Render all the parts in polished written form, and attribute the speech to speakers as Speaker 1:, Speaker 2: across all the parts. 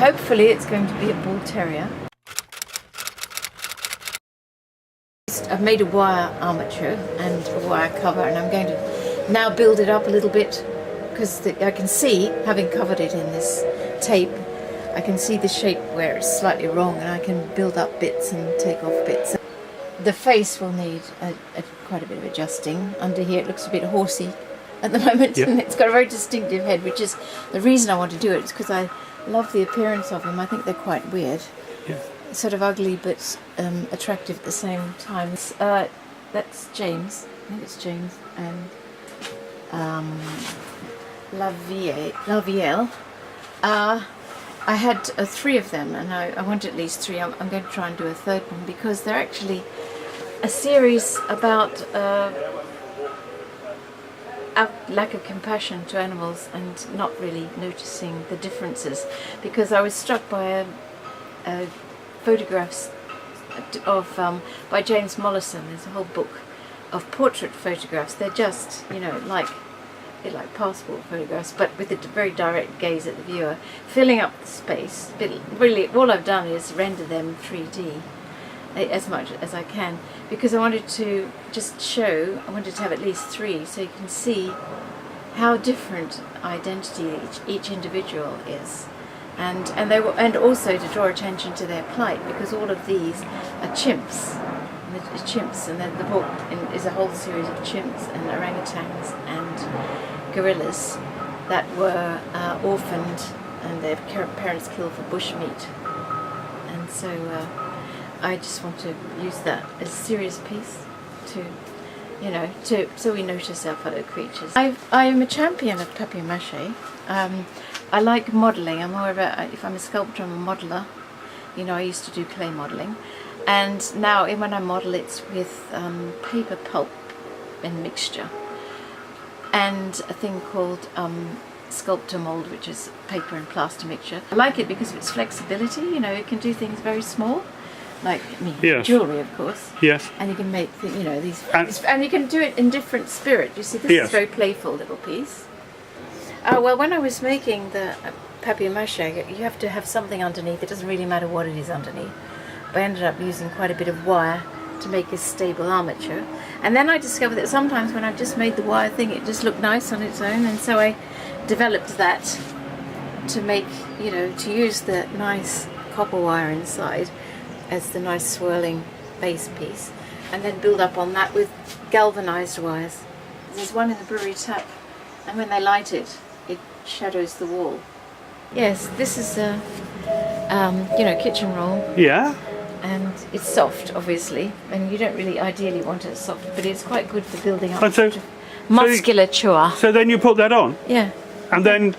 Speaker 1: Hopefully it's going to be a bull terrier. I've made a wire armature and a wire cover, and I'm going to now build it up a little bit, because I can see, having covered it in this tape, I can see the shape where it's slightly wrong, and I can build up bits and take off bits. The face will need quite a bit of adjusting. Under here it looks a bit horsey at the moment, and it's got a very distinctive head, which is the reason I want to do it, is because I love the appearance of him. I think they're quite weird. Yeah. Sort of ugly but attractive at the same time. That's James. I think it's James and Lavielle. I had 3 of them, and I want at least 3. I'm going to try and do a 3rd one, because they're actually a series about lack of compassion to animals and not really noticing the differences. Because I was struck by photographs of by James Mollison. There's a whole book of portrait photographs. They're just, you know, like passport photographs, but with a very direct gaze at the viewer, filling up the space. Really, all I've done is render them 3D as much as I can, because I wanted to just show, I wanted to have at least 3, so you can see how different identity each individual is. And also to draw attention to their plight, because all of these are chimps, and then the book is a whole series of chimps and orangutans and gorillas that were orphaned and their parents killed for bushmeat. And so I just want to use that as a serious piece to, you know, so we notice our fellow creatures. I am a champion of papier-mâché. I like modelling. I'm more of if I'm a sculptor, I'm a modeller. You know, I used to do clay modelling, and now when I model, it's with paper pulp and mixture, and a thing called sculptor mould, which is paper and plaster mixture. I like it because of its flexibility. You know, it can do things very small, like jewellery, of course. Yes. And you can make these, and you can do it in different spirit. You see, this is a very playful little piece. Well, when I was making the papier-mâché, you have to have something underneath. It doesn't really matter what it is underneath. But I ended up using quite a bit of wire to make a stable armature. And then I discovered that sometimes when I just made the wire thing, it just looked nice on its own. And so I developed that to make, to use the nice copper wire inside as the nice swirling base piece. And then build up on that with galvanized wires. There's one in the brewery tap. And when they light it, it shadows the wall. Yes, this is a, kitchen roll. Yeah. And it's soft, obviously, and you don't really ideally want it soft, but it's quite good for building up musculature. So then you put that on? Yeah. And then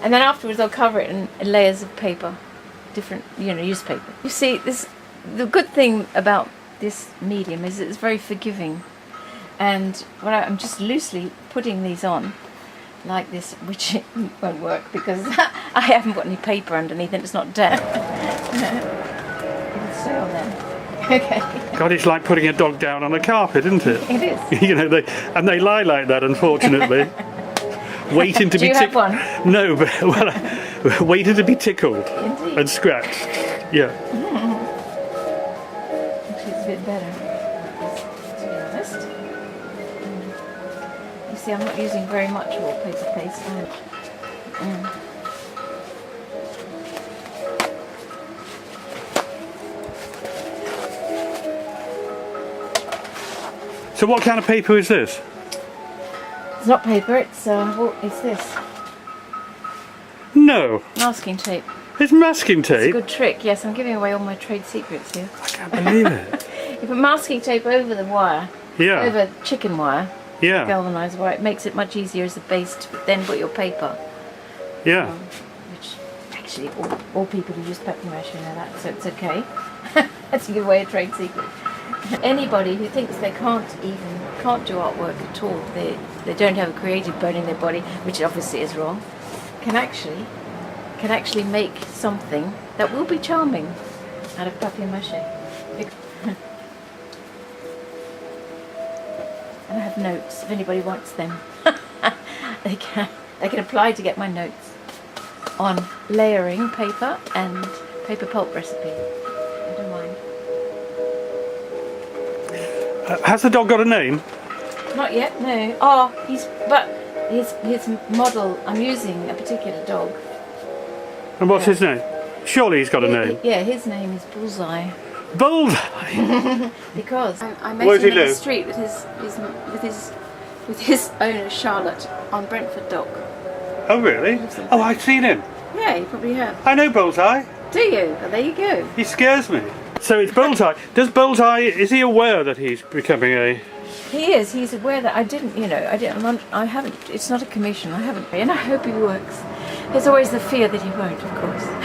Speaker 1: afterwards I'll cover it in layers of paper, different, newspaper. You see, the good thing about this medium is it's very forgiving. And when I'm just loosely putting these on, like this, which won't work because I haven't got any paper underneath and it's not damp. It'll stay on there. Okay. God, it's like putting a dog down on a carpet, isn't it? It is. They lie like that, unfortunately. Waiting to be tickled. No, but waiting to be tickled. Indeed. And scratched. Yeah. Actually, it's a bit better, to be honest. You see, I'm not using very much wallpaper paste. So what kind of paper is this? It's not paper, it's this. No. Masking tape. It's masking tape? It's a good trick, yes. I'm giving away all my trade secrets here. I can't believe it. You put masking tape over the wire. Yeah. Over chicken wire. Yeah. Galvanized wire. It makes it much easier as a base to then put your paper. Yeah. Which actually all people who use papier-mâché know that, so it's okay. That's to give away a trade secret. Anybody who thinks they can't do artwork at all, they don't have a creative bone in their body, which obviously is wrong, can actually make something that will be charming out of papier-mâché. And I have notes if anybody wants them. they can apply to get my notes. on layering paper and paper pulp recipe. I don't mind.
Speaker 2: Has the dog got a name?
Speaker 1: Not yet, no. Oh, his model, I'm using a particular dog.
Speaker 2: And what's his name? Surely he's got a name.
Speaker 1: Yeah, his name is Bullseye.
Speaker 2: Bullseye?
Speaker 1: Because I met
Speaker 2: Where does
Speaker 1: him
Speaker 2: he
Speaker 1: in the
Speaker 2: live?
Speaker 1: street with his owner Charlotte on Brentford Dock.
Speaker 2: Oh really? Oh, I've seen him.
Speaker 1: Yeah, you probably have.
Speaker 2: I know Bullseye.
Speaker 1: Do you? Well, there you go.
Speaker 2: He scares me. So it's Bullseye. Does Bullseye, is he aware that he's becoming a...
Speaker 1: He is. He's aware that I haven't. It's not a commission. I haven't. And I hope he works. There's always the fear that he won't, of course.